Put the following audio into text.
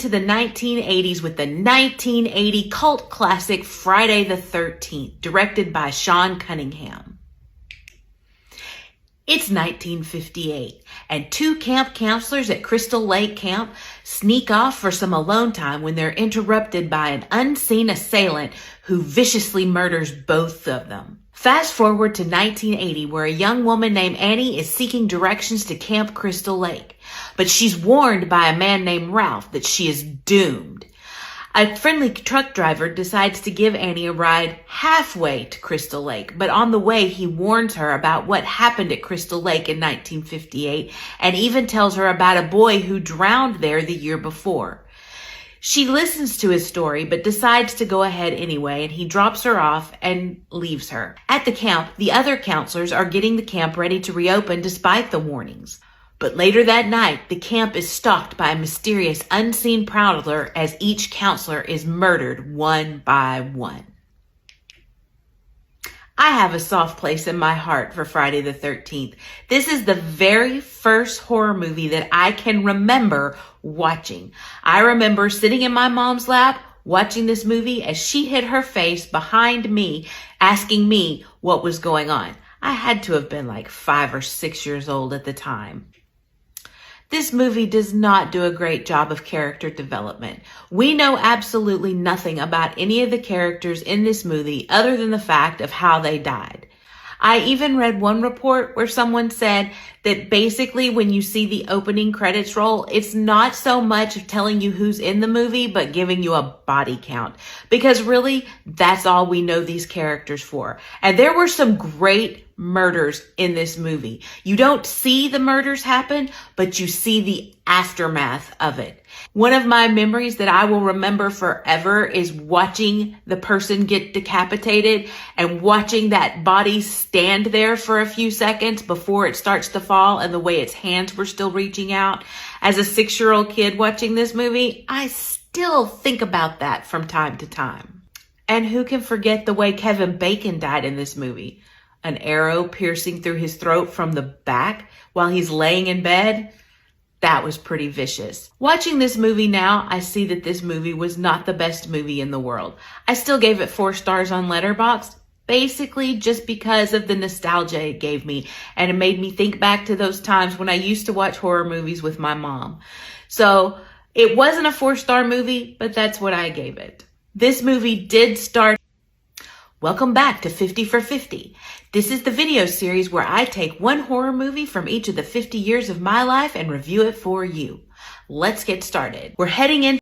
to the 1980s with the 1980 cult classic Friday the 13th, directed by Sean Cunningham. It's 1958, and two camp counselors at Crystal Lake Camp sneak off for some alone time when they're interrupted by an unseen assailant who viciously murders both of them. Fast forward to 1980, where a young woman named Annie is seeking directions to Camp Crystal Lake, but she's warned by a man named Ralph that she is doomed. A friendly truck driver decides to give Annie a ride halfway to Crystal Lake, but on the way he warns her about what happened at Crystal Lake in 1958 and even tells her about a boy who drowned there the year before. She listens to his story, but decides to go ahead anyway, and he drops her off and leaves her. At the camp, the other counselors are getting the camp ready to reopen despite the warnings. But later that night, the camp is stalked by a mysterious unseen prowler as each counselor is murdered one by one. I have a soft place in my heart for Friday the 13th. This is the very first horror movie that I can remember watching. I remember sitting in my mom's lap watching this movie as she hid her face behind me, asking me what was going on. I had to have been like 5 or 6 years old at the time. This movie does not do a great job of character development. We know absolutely nothing about any of the characters in this movie other than the fact of how they died. I even read one report where someone said that basically when you see the opening credits roll, it's not so much of telling you who's in the movie, but giving you a body count. Because really, that's all we know these characters for. And there were some great murders in this movie. You don't see the murders happen, but you see the aftermath of it. One of my memories that I will remember forever is watching the person get decapitated and watching that body stand there for a few seconds before it starts to fall, and the way its hands were still reaching out. As a 6-year-old kid watching this movie, I still think about that from time to time. And who can forget the way Kevin Bacon died in this movie? An arrow piercing through his throat from the back while he's laying in bed? That was pretty vicious. Watching this movie now, I see that this movie was not the best movie in the world. I still gave it 4 stars on Letterboxd, basically just because of the nostalgia it gave me, and it made me think back to those times when I used to watch horror movies with my mom. So it wasn't a 4-star movie, but that's what I gave it. This movie did start. Welcome back to 50 for 50. This is the video series where I take one horror movie from each of the 50 years of my life and review it for you. Let's get started. We're heading into